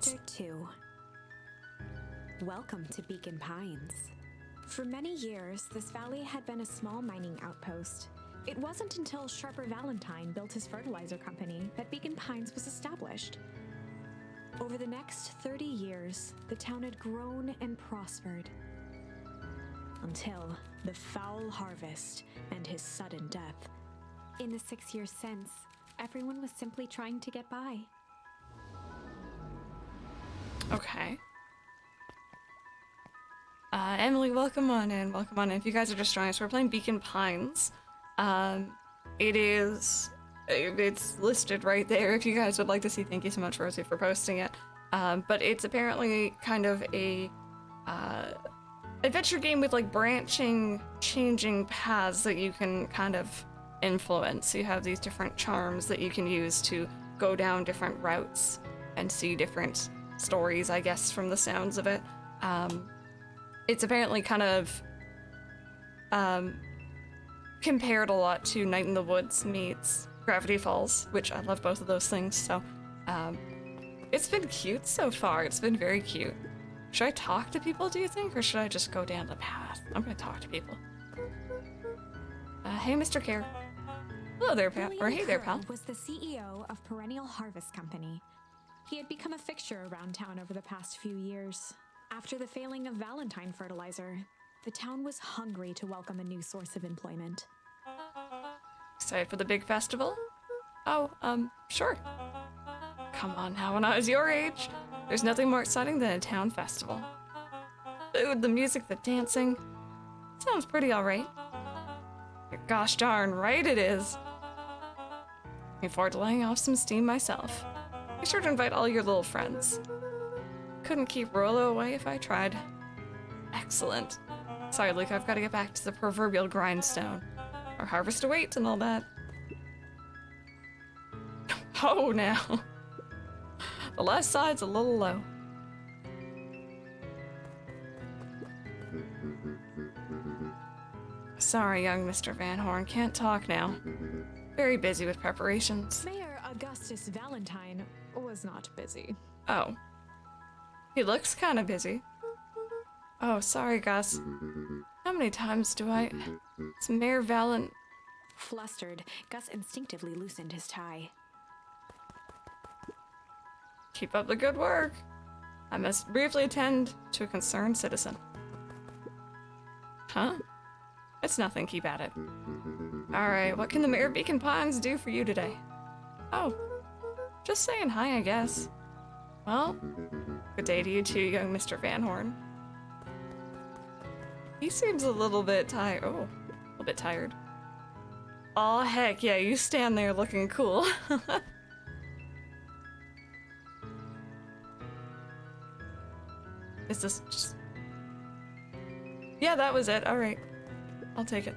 Chapter 2. Welcome to Beacon Pines. For many years, this valley had been a small mining outpost. It wasn't until Sharper Valentine built his fertilizer company that Beacon Pines was established. Over the next 30 years, the town had grown and prospered. Until the foul harvest and his sudden death. In the 6 years since, everyone was simply trying to get by. Okay. Emily, welcome on in. Welcome on in. If you guys are just joining us, we're playing Beacon Pines. It's listed right there if you guys would like to see. Thank you so much, Rosie, for posting it. But it's apparently kind of a adventure game with like branching, changing paths that you can kind of influence. You have these different charms that you can use to go down different routes and see different stories, I guess, from the sounds of it. It's apparently kind of compared a lot to Night in the Woods meets Gravity Falls, which I love both of those things, so it's been cute so far. It's been very cute. Should I talk to people, do you think, or should I just go down the path? I'm gonna talk to people. Hey, Mr. Care. Hello there, pal. Or hey there, pal. Was the CEO of Perennial Harvest Company. He had become a fixture around town over the past few years. After the failing of Valentine fertilizer, the town was hungry to welcome a new source of employment. Excited for the big festival? Oh, sure. Come on now, when I was your age, there's nothing more exciting than a town festival. Food, the music, the dancing. Sounds pretty alright. Gosh darn right it is. Looking forward to letting off some steam myself. Be sure to invite all your little friends. Couldn't keep Rolo away if I tried. Excellent. Sorry, Luke, I've got to get back to the proverbial grindstone. Our harvest awaits and all that. Oh, now. The left side's a little low. Sorry, young Mr. Van Horn, can't talk now. Very busy with preparations. Mayor Augustus Valentine was not busy. Oh. He looks kind of busy. Oh, sorry, Gus. How many times do I... It's Mayor Valent... Flustered, Gus instinctively loosened his tie. Keep up the good work. I must briefly attend to a concerned citizen. Huh? It's nothing, keep at it. Alright, what can the Mayor of Beacon Pines do for you today? Oh, just saying hi, I guess. Well, good day to you too, young Mr. Van Horn. He seems a little bit tired. Oh, a little bit tired. Aw, heck yeah, you stand there looking cool. Is this just... Yeah, that was it. Alright. I'll take it.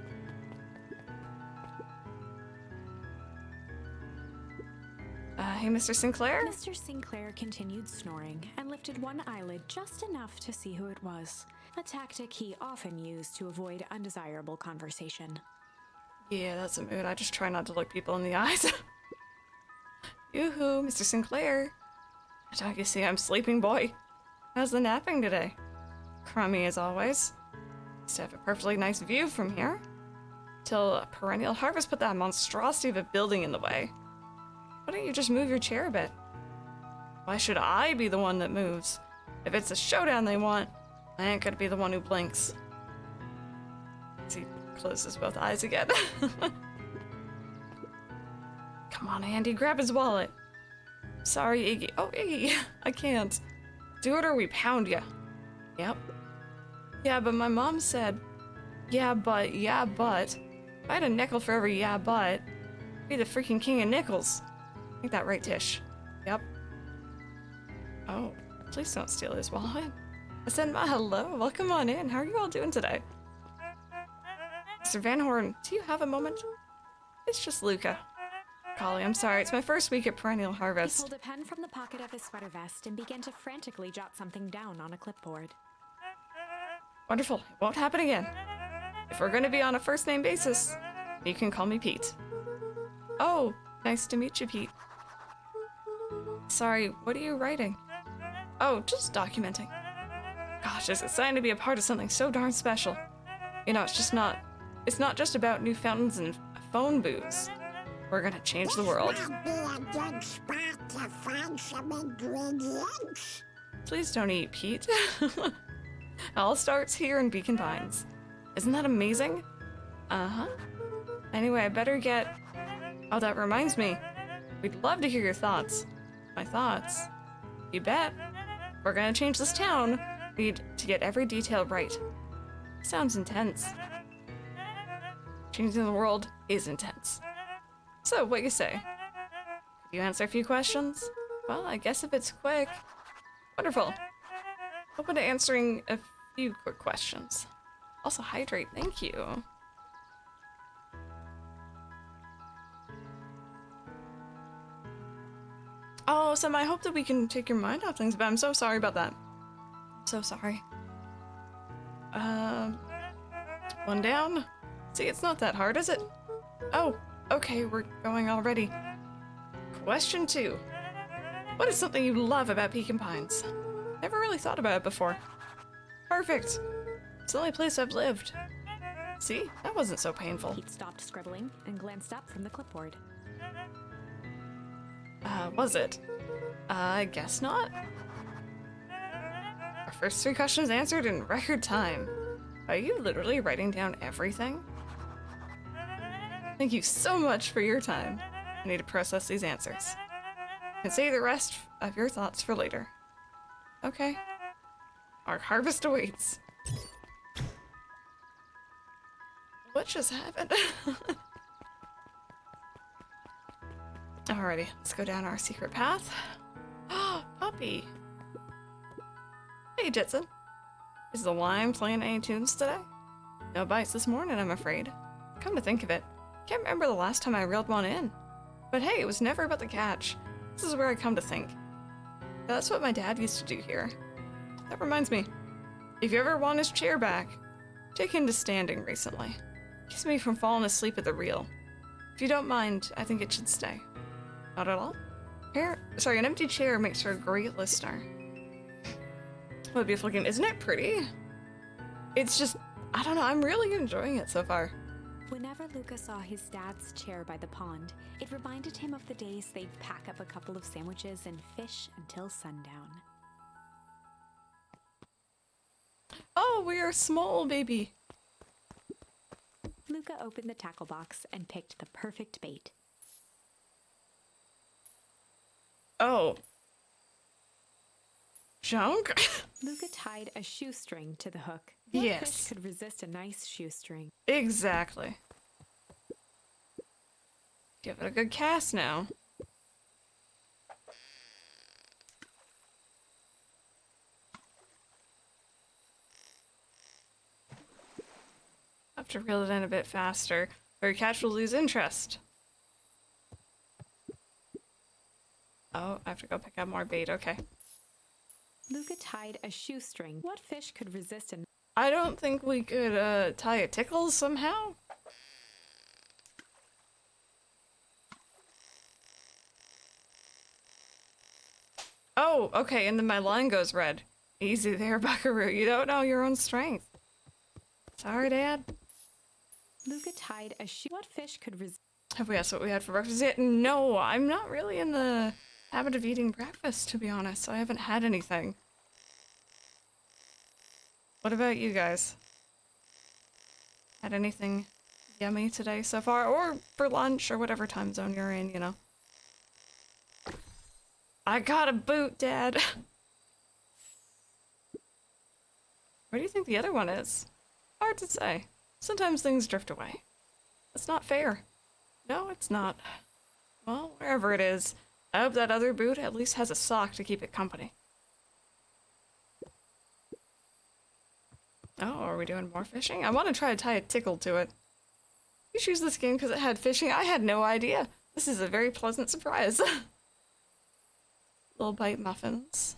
Hey, Mr. Sinclair? Mr. Sinclair continued snoring and lifted one eyelid just enough to see who it was, a tactic he often used to avoid undesirable conversation. Yeah, that's a mood. I just try not to look people in the eyes. Yoo-hoo, Mr. Sinclair. Don't you see I'm sleeping, boy? How's the napping today? Crummy as always. Used to have a perfectly nice view from here. Till Perennial Harvest put that monstrosity of a building in the way. Why don't you just move your chair a bit? Why should I be the one that moves? If it's a showdown they want, I ain't gonna be the one who blinks. As he closes both eyes again. Come on, Andy, grab his wallet. Sorry, Iggy. Oh, Iggy, I can't. Do it or we pound ya. Yep. Yeah, but my mom said, yeah, but. If I had a nickel for every yeah, but, I'd be the freaking king of nickels. Ain't that right, Tish? Yep. Oh, please don't steal his wallet. I said my hello. Welcome on in. How are you all doing today? Mr. Van Horn, do you have a moment? It's just Luka. Golly, I'm sorry. It's my first week at Perennial Harvest. He pulled a pen from the pocket of his sweater vest and began to frantically jot something down on a clipboard. Wonderful. It won't happen again. If we're going to be on a first-name basis, you can call me Pete. Oh, nice to meet you, Pete. Sorry, what are you writing? Oh, just documenting. Gosh, it's exciting to be a part of something so darn special. You know, it's not just about new fountains and phone booths. We're gonna change the world. Be a good spot to find some ingredients. Please don't eat, Pete. All starts here in Beacon Pines. Isn't that amazing? Uh-huh. Anyway, I better get... Oh, that reminds me. We'd love to hear your thoughts. My thoughts? You bet. We're gonna change this town. We need to get every detail right. Sounds intense. Changing the world is intense. So, what you say? Could you answer a few questions? Well, I guess if it's quick. Wonderful. Open to answering a few quick questions. Also hydrate, thank you. Oh, Sam, I hope that we can take your mind off things, but I'm so sorry about that. I'm so sorry. One down? See, it's not that hard, is it? Oh, okay, we're going already. Question 2. What is something you love about Beacon Pines? Never really thought about it before. Perfect. It's the only place I've lived. See, that wasn't so painful. Pete stopped scribbling and glanced up from the clipboard. Was it? I guess not. Our first 3 questions answered in record time. Are you literally writing down everything? Thank you so much for your time. I need to process these answers. And save the rest of your thoughts for later. Okay. Our harvest awaits. What just happened? Alrighty, let's go down our secret path. Puppy. Hey, Jetson. Is the lime playing any tunes today? No bites this morning, I'm afraid. Come to think of it, can't remember the last time I reeled one in. But hey, it was never about the catch. This is where I come to think. That's what my dad used to do here. That reminds me, if you ever want his chair back, take him to standing recently. Keeps me from falling asleep at the reel. If you don't mind, I think it should stay. Not at all? An empty chair makes for a great listener. What a beautiful game. Isn't it pretty? It's just, I don't know, I'm really enjoying it so far. Whenever Luka saw his dad's chair by the pond, it reminded him of the days they'd pack up a couple of sandwiches and fish until sundown. Oh, we are small, baby. Luka opened the tackle box and picked the perfect bait. Oh. Junk? Luka tied a shoestring to the hook. Yes. What fish could resist a nice shoestring? Exactly. Give it a good cast now. I have to reel it in a bit faster, or your catch will lose interest. Oh, I have to go pick up more bait, okay. Luka tied a shoestring. What fish could resist a... I don't think we could, tie a tickle somehow? Oh, okay, and then my line goes red. Easy there, buckaroo. You don't know your own strength. Sorry, Dad. Luka tied a shoe. What fish could resist... Have we asked what we had for breakfast yet? No, I'm not really in the habit of eating breakfast, to be honest, so I haven't had anything. What about you guys? Had anything yummy today so far? Or for lunch, or whatever time zone you're in, you know? I got a boot, Dad! Where do you think the other one is? Hard to say. Sometimes things drift away. It's not fair. No, it's not. Well, wherever it is, I hope that other boot at least has a sock to keep it company. Oh, are we doing more fishing? I want to try to tie a tickle to it. You choose this game because it had fishing? I had no idea. This is a very pleasant surprise. Little bite muffins.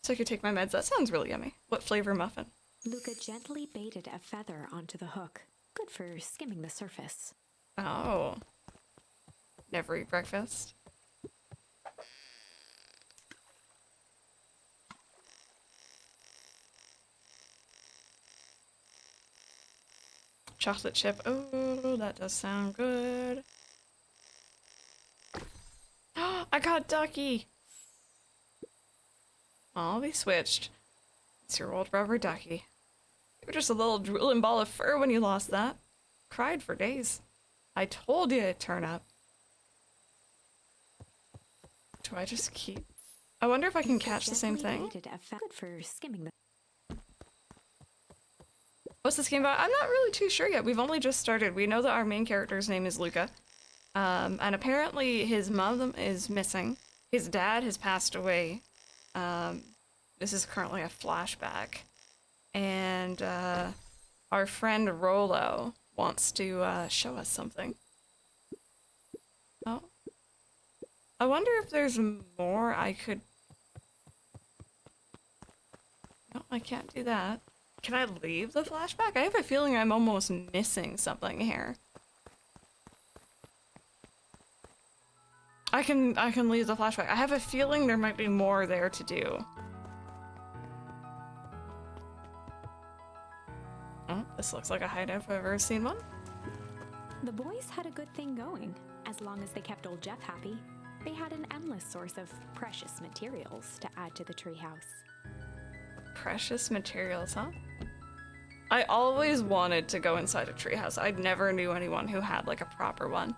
So I could take my meds. That sounds really yummy. What flavor muffin? Luka gently baited a feather onto the hook. Good for skimming the surface. Oh. Never eat breakfast. chocolate chip. Oh, that does sound good. I got Ducky! Oh, we switched. It's your old rubber ducky. You were just a little drooling ball of fur when you lost that. Cried for days. I told you it'd turn up. Do I just keep... I wonder if I can catch the same thing. For skimming the What's this game about? I'm not really too sure yet. We've only just started. We know that our main character's name is Luka. And apparently his mom is missing. His dad has passed away. This is currently a flashback. And our friend Rolo wants to show us something. Oh. I wonder if there's more I could... No, I can't do that. Can I leave the flashback? I have a feeling I'm almost missing something here. I can leave the flashback. I have a feeling there might be more there to do. Oh, this looks like a hideout if I've ever seen one. The boys had a good thing going. As long as they kept old Jeff happy, they had an endless source of precious materials to add to the treehouse. Precious materials, huh? I always wanted to go inside a treehouse. I never knew anyone who had like a proper one.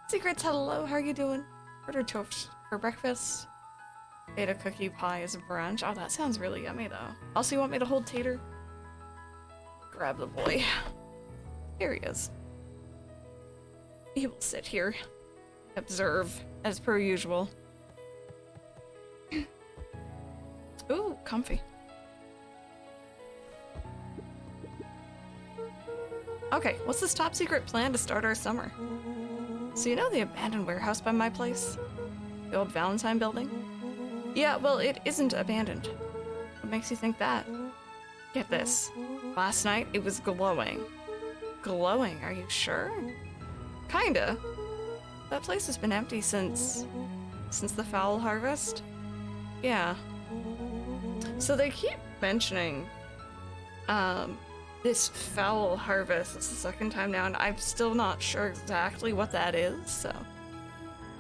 Secrets, hello, how are you doing? Ordered toast for breakfast. Ate a cookie pie as a brunch. Oh, that sounds really yummy though. Also, you want me to hold Tater? Grab the boy. Here he is. He will sit here. Observe, as per usual. Ooh, comfy. Okay, what's this top secret plan to start our summer? So you know the abandoned warehouse by my place? The old Valentine building? Yeah, well, it isn't abandoned. What makes you think that? Get this. Last night, it was glowing. Glowing, are you sure? Kinda. That place has been empty since the fowl harvest? Yeah. So they keep mentioning, this fowl harvest. It's the second time now, and I'm still not sure exactly what that is, so.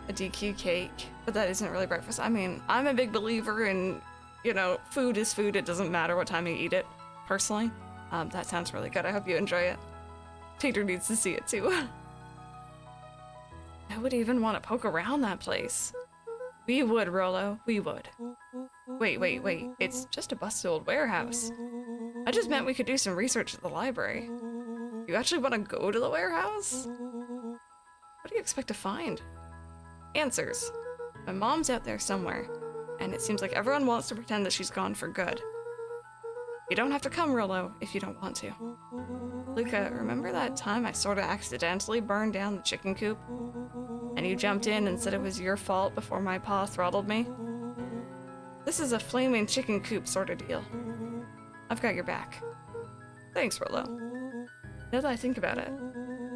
A DQ cake, but that isn't really breakfast. I mean, I'm a big believer in, you know, food is food. It doesn't matter what time you eat it, personally. That sounds really good. I hope you enjoy it. Tater needs to see it, too. I would even want to poke around that place. We would, Rolo. We would. Wait. It's just a busted old warehouse. I just meant we could do some research at the library. You actually want to go to the warehouse? What do you expect to find? Answers. My mom's out there somewhere, and it seems like everyone wants to pretend that she's gone for good. You don't have to come, Rolo, if you don't want to. Luka, remember that time I sorta accidentally burned down the chicken coop? And you jumped in and said it was your fault before my paw throttled me? This is a flaming chicken coop sorta deal. I've got your back. Thanks, Rolo. Now that I think about it,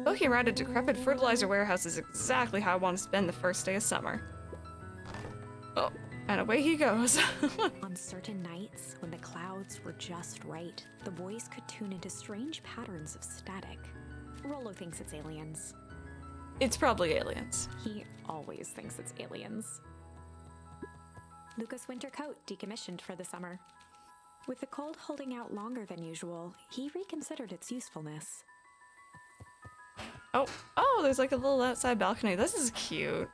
poking around a decrepit fertilizer warehouse is exactly how I want to spend the first day of summer. Oh, and away he goes. On certain nights, when the clouds were just right, the boys could tune into strange patterns of static. Rolo thinks it's aliens. It's probably aliens. He always thinks it's aliens. Luka's winter coat decommissioned for the summer. With the cold holding out longer than usual, he reconsidered its usefulness. Oh, there's like a little outside balcony. This is cute.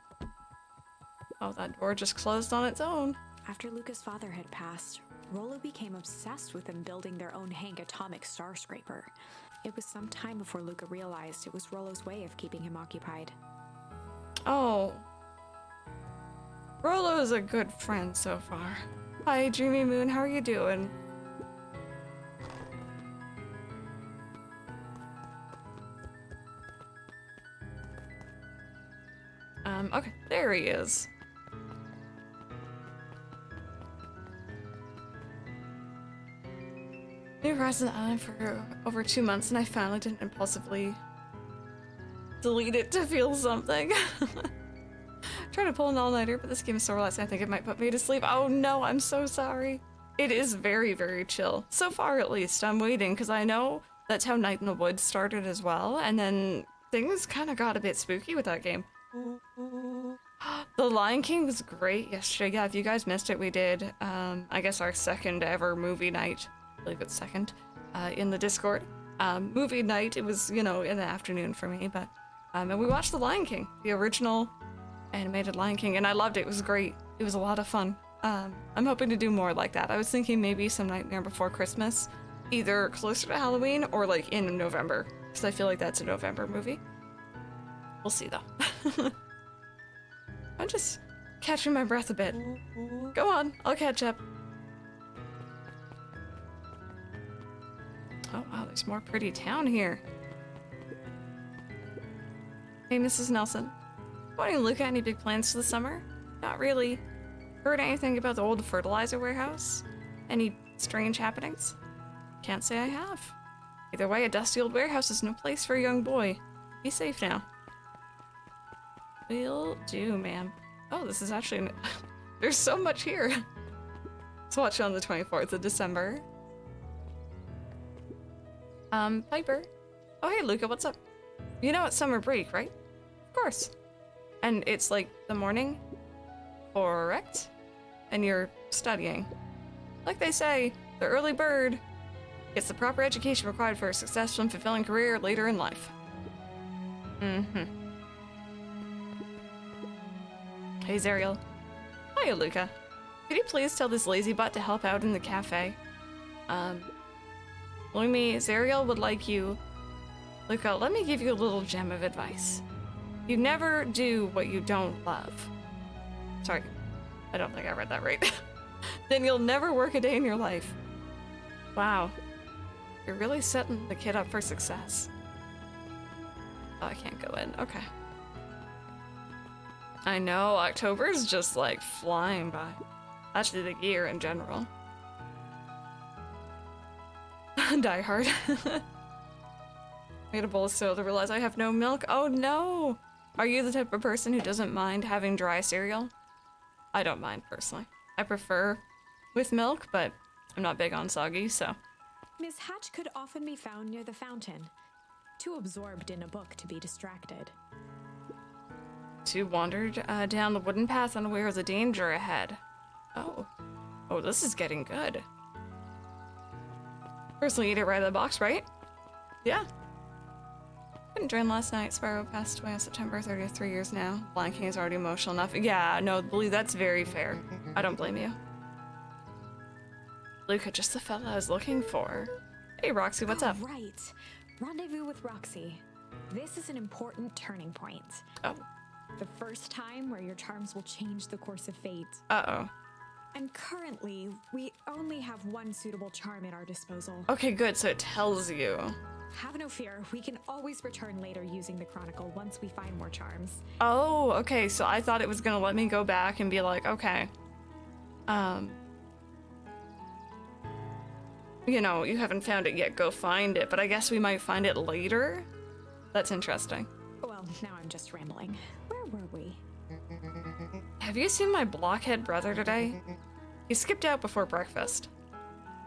Oh, that door just closed on its own. After Luka's father had passed, Rolo became obsessed with them building their own Hank atomic star scraper. It was some time before Luka realized it was Rolo's way of keeping him occupied. Oh. Rolo is a good friend so far. Hi, Dreamy Moon, how are you doing? Okay, there he is. New Horizon Island for over 2 months, and I finally didn't impulsively delete it to feel something. Trying to pull an all-nighter, but this game is so relaxing I think it might put me to sleep. Oh no, I'm so sorry. It is very, very chill. So far, at least. I'm waiting, because I know That's how Night in the Woods started as well, and then things kind of got a bit spooky with that game. The Lion King was great yesterday. Yeah, if you guys missed it, we did, I guess our second ever movie night. I believe it's second, in the Discord. Movie night, it was, you know, in the afternoon for me, but, and we watched The Lion King, the original animated Lion King, and I loved it. It was great. It was a lot of fun. I'm hoping to do more like that. I was thinking maybe some Nightmare Before Christmas, either closer to Halloween or like in November, because I feel like that's a November movie. We'll see though. I'm just catching my breath a bit. Go on, I'll catch up. Oh wow, there's more pretty town here. Hey, Mrs. Nelson. Morning, Luka. Any big plans for the summer? Not really. Heard anything about the old fertilizer warehouse? Any strange happenings? Can't say I have. Either way, a dusty old warehouse is no place for a young boy. Be safe now. Will do, ma'am. Oh, this is actually... There's so much here. Let's watch it on the 24th of December. Piper. Oh, hey, Luka, what's up? You know it's summer break, right? Of course. And it's like the morning? Correct? And you're studying. Like they say, the early bird gets the proper education required for a successful and fulfilling career later in life. Mm-hmm. Hey, Zariel. Hiya, Luka. Could you please tell this lazy butt to help out in the cafe? Lumi, Zariel would like you... Luka, let me give you a little gem of advice. You never do what you don't love. Sorry, I don't think I read that right. Then you'll never work a day in your life. Wow. You're really setting the kid up for success. Oh, I can't go in. Okay. I know, October's just like flying by. Actually, the year in general. Die Hard. Made a bowl of cereal to realize I have no milk. Oh no! Are you the type of person who doesn't mind having dry cereal? I don't mind, personally. I prefer with milk, but I'm not big on soggy, so. Miss Hatch could often be found near the fountain, too absorbed in a book to be distracted. Two wandered down the wooden path unaware of the danger ahead. Oh. Oh, this is getting good. Personally eat it right out of the box, right? Yeah. Couldn't join last night. Sparrow passed away on September 30th, 3 years now. Blanking is already emotional enough. Yeah, no, believe that's very fair. I don't blame you. Luka, just the fella I was looking for. Hey, Roxy, what's up? Right. Rendezvous with Roxy. This is an important turning point. Oh. The first time where your charms will change the course of fate. Uh-oh. And currently, we only have one suitable charm at our disposal. Okay, good, so it tells you. Have no fear, we can always return later using the Chronicle once we find more charms. Oh, okay, so I thought it was gonna let me go back and be like, okay. You know, you haven't found it yet, go find it, but I guess we might find it later? That's interesting. Well, now I'm just rambling. Where were we? Have you seen my blockhead brother today? He skipped out before breakfast.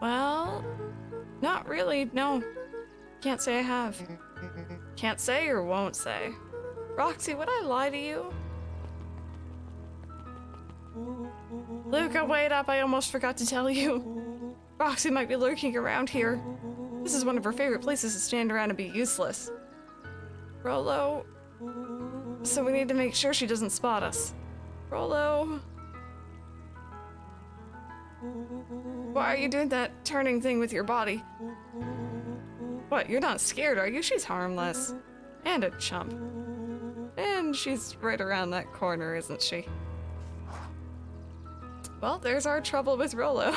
Well, not really, no. Can't say I have. Can't say or won't say. Roxy, would I lie to you? Luka, wait up, I almost forgot to tell you. Roxy might be lurking around here. This is one of her favorite places to stand around and be useless. Rolo. So we need to make sure she doesn't spot us. Rolo. Why are you doing that turning thing with your body? What, you're not scared, are you? She's harmless. And a chump. And she's right around that corner, isn't she? Well, there's our trouble with Rolo.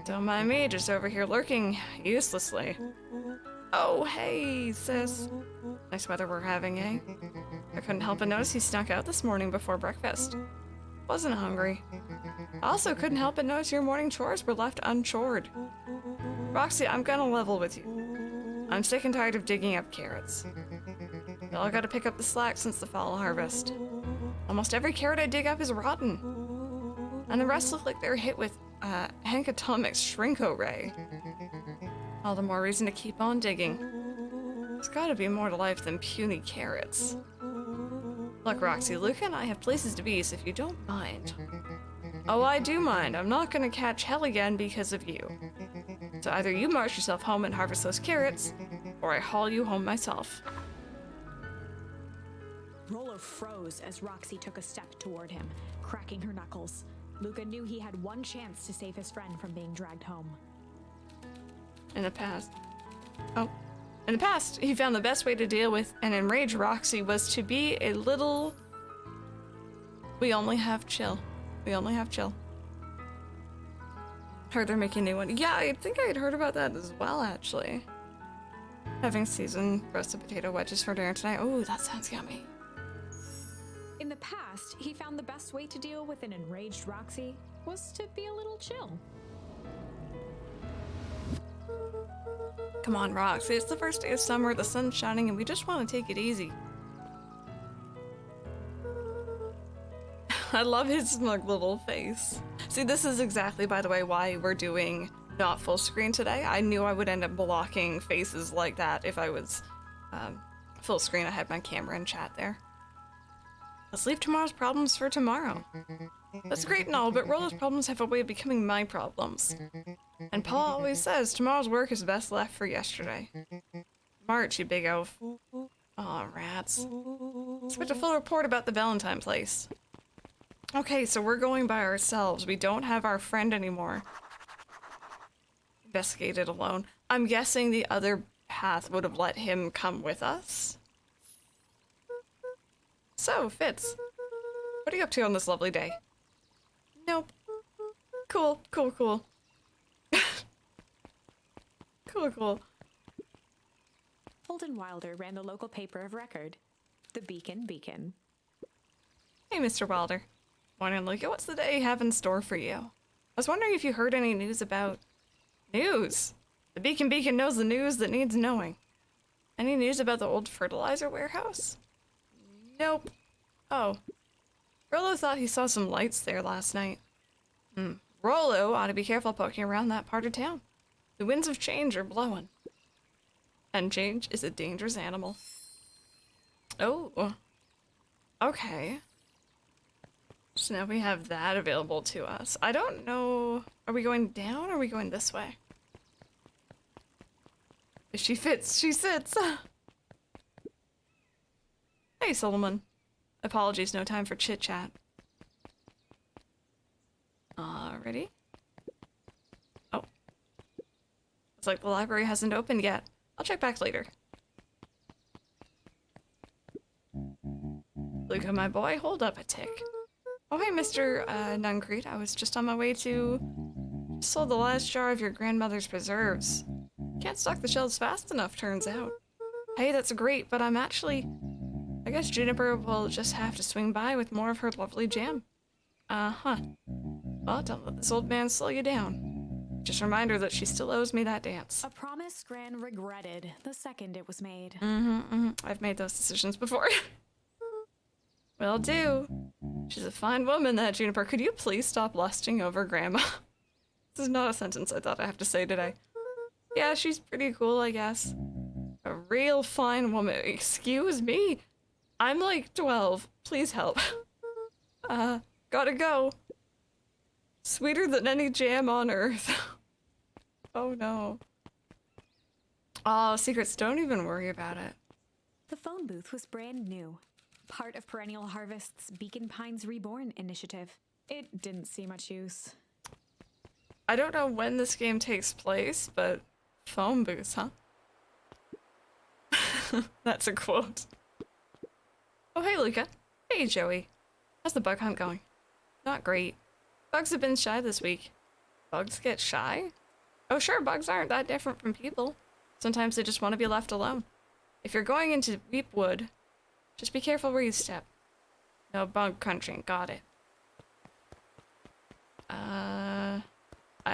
Don't mind me, just over here lurking uselessly. Oh, hey, sis. Nice weather we're having, eh? I couldn't help but notice he snuck out this morning before breakfast. Wasn't hungry. I also couldn't help but notice your morning chores were left unchored. Roxy, I'm gonna level with you. I'm sick and tired of digging up carrots. Y'all gotta pick up the slack since the fall harvest. Almost every carrot I dig up is rotten. And the rest look like they're hit with Hank Atomic's Shrinko Ray. All the more reason to keep on digging. There's gotta be more to life than puny carrots. Look, Roxy, Luka and I have places to be, so if you don't mind. Oh, I do mind. I'm not gonna catch hell again because of you. So either you march yourself home and harvest those carrots, or I haul you home myself. Rollo froze as Roxy took a step toward him, cracking her knuckles. Luka knew he had one chance to save his friend from being dragged home. In the past, he found the best way to deal with an enraged Roxy was to be a little... We only have chill. Heard they're making a new one. Yeah, I think I had heard about that as well, actually. Having seasoned roasted potato wedges for dinner tonight. Oh, that sounds yummy. In the past, he found the best way to deal with an enraged Roxy was to be a little chill. Come on, Roxy. It's the first day of summer, the sun's shining, and we just want to take it easy. I love his smug little face. See, this is exactly, by the way, why we're doing not full screen today. I knew I would end up blocking faces like that if I was full screen. I had my camera and chat there. Let's leave tomorrow's problems for tomorrow. That's great and all, but Rollo's problems have a way of becoming my problems. And Paul always says tomorrow's work is best left for yesterday. March, you big oaf. Aw, rats. Expect a full report about the Valentine place. Okay, so we're going by ourselves. We don't have our friend anymore. Investigated alone. I'm guessing the other path would have let him come with us. So, Fitz, what are you up to on this lovely day? Nope. Cool. Cool. Holden Wilder ran the local paper of record, the Beacon. Hey, Mr. Wilder. Morning, Luka. What's the day have in store for you? I was wondering if you heard any news about... News? The Beacon knows the news that needs knowing. Any news about the old fertilizer warehouse? Nope. Oh. Rollo thought he saw some lights there last night. Rollo ought to be careful poking around that part of town. The winds of change are blowing. And change is a dangerous animal. Oh. Okay. So now we have that available to us. I don't know... Are we going down or are we going this way? If she fits, she sits. Hey, Solomon. Apologies, no time for chit-chat. Ready? Oh. Looks like the library hasn't opened yet. I'll check back later. Luka, my boy, hold up a tick. Oh, hey, Mr. Nuncrete. I was just on my way to... Sold the last jar of your grandmother's preserves. Can't stock the shelves fast enough, turns out. Hey, that's great, but I'm actually... I guess Juniper will just have to swing by with more of her lovely jam. Uh-huh. Well, don't let this old man slow you down. Just a reminder that she still owes me that dance. A promise Gran regretted the second it was made. I've made those decisions before. Will do. She's a fine woman, that Juniper. Could you please stop lusting over Grandma? This is not a sentence I thought I have to say today. Yeah, she's pretty cool, I guess. A real fine woman. Excuse me? I'm like 12. Please help. Gotta go. Sweeter than any jam on earth. Oh no. Oh, secrets, don't even worry about it. The phone booth was brand new, part of Perennial Harvest's Beacon Pines Reborn initiative. It didn't see much use. I don't know when this game takes place, but phone booths, huh? That's a quote. Oh, hey, Luka. Hey, Joey. How's the bug hunt going? Not great. Bugs have been shy this week. Bugs get shy? Oh, sure, bugs aren't that different from people. Sometimes they just want to be left alone. If you're going into Weepwood, just be careful where you step. No bug crunching, got it. I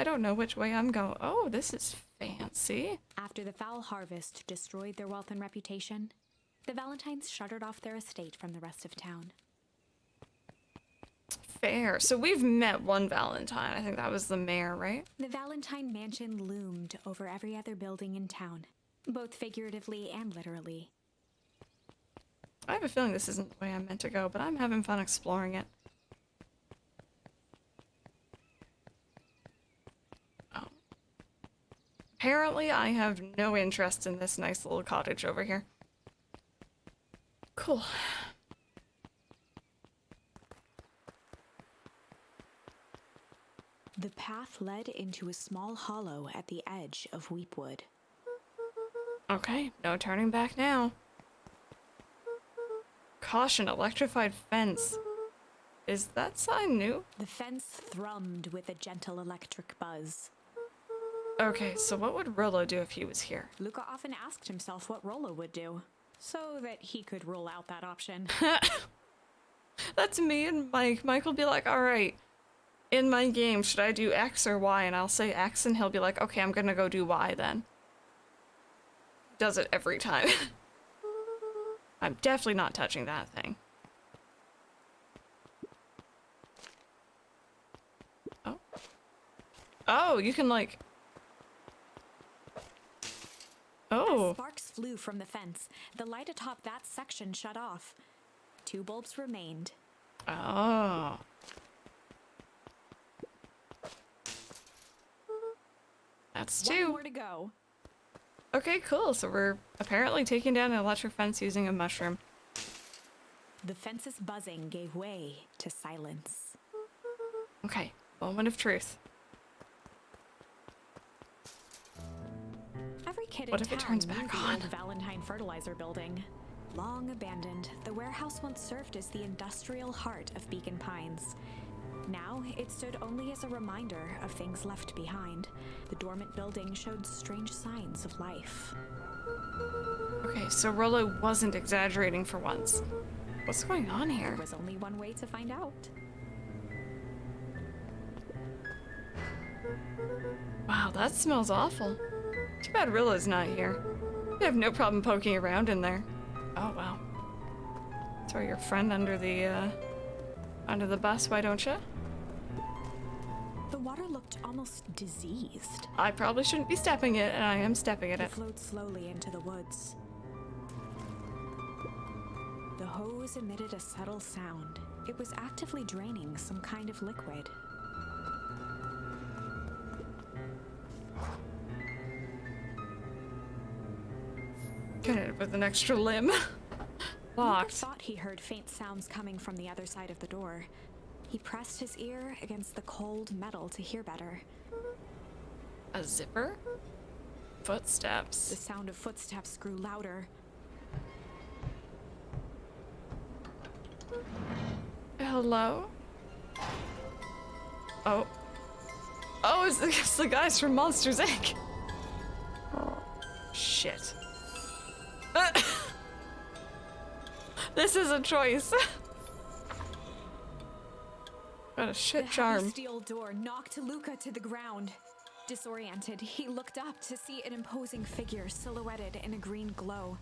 don't know which way I'm going. Oh, this is fancy. After the foul harvest destroyed their wealth and reputation, the Valentines shuttered off their estate from the rest of town. fair. So we've met one Valentine. I think that was the mayor, right? The Valentine mansion loomed over every other building in town, both figuratively and literally. I have a feeling this isn't the way I'm meant to go, but I'm having fun exploring it. Oh. Apparently, I have no interest in this nice little cottage over here. Cool. The path led into a small hollow at the edge of Weepwood. Okay, no turning back now. Caution, electrified fence. Is that sign new? The fence thrummed with a gentle electric buzz. Okay, so what would Rollo do if he was here? Luka often asked himself what Rollo would do, so that he could rule out that option. That's me and Mike. Mike will be like, alright, in my game, should I do X or Y? And I'll say X and he'll be like, okay, I'm gonna go do Y then. Does it every time. I'm definitely not touching that thing. Oh. Oh, you can like... Oh. As sparks flew from the fence, the light atop that section shut off. 2 bulbs remained. Oh. That's 2. 1 more to go. Okay, cool. So we're apparently taking down an electric fence using a mushroom. The fence's buzzing gave way to silence. Okay, moment of truth. Every kid What in if it town turns knew back the on? old Valentine fertilizer building. Long abandoned, the warehouse once served as the industrial heart of Beacon Pines. Now, it stood only as a reminder of things left behind. The dormant building showed strange signs of life. Okay, so Rollo wasn't exaggerating for once. What's going on here? There was only one way to find out. Wow, that smells awful. Too bad Rilla's not here. I have no problem poking around in there. Oh, wow. Throw your friend under the bus, why don't you? The water looked almost diseased. I probably shouldn't be stepping it, and I am stepping in It it. flowed slowly into the woods. The hose emitted a subtle sound. It was actively draining some kind of liquid. Get it with an extra limb. Luka Locked. thought he heard faint sounds coming from the other side of the door. He pressed his ear against the cold metal to hear better. A zipper? The Footsteps. sound of footsteps grew louder. Hello? Oh. Oh, it's the guys from Monsters, Inc. Shit. This is a choice. Got a shit The heavy charm. steel door knocked Luka to the ground. Disoriented, he looked up to see an imposing figure silhouetted in a green glow.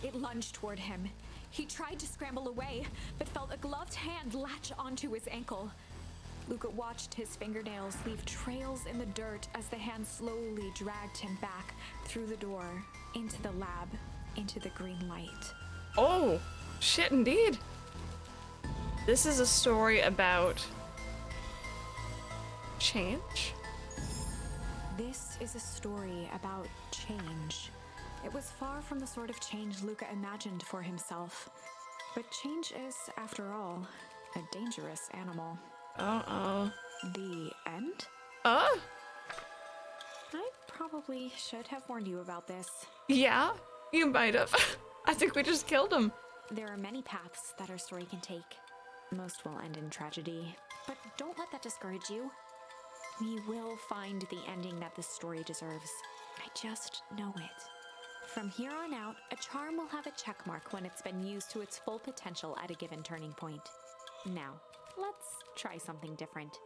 It lunged toward him. He tried to scramble away, but felt a gloved hand latch onto his ankle. Luka watched his fingernails leave trails in the dirt as the hand slowly dragged him back through the door, into the lab, into the green light. Oh, shit indeed. This is a story about change? This is a story about change. It was far from the sort of change Luka imagined for himself. But change is, after all, a dangerous animal. Uh-oh. The end? I Probably should have warned you about this. Yeah, you might have. I think we just killed him. There are many paths that our story can take. Most will end in tragedy. But don't let that discourage you. We will find the ending that this story deserves. I just know it. From here on out, a charm will have a check mark when it's been used to its full potential at a given turning point. Now, let's try something different.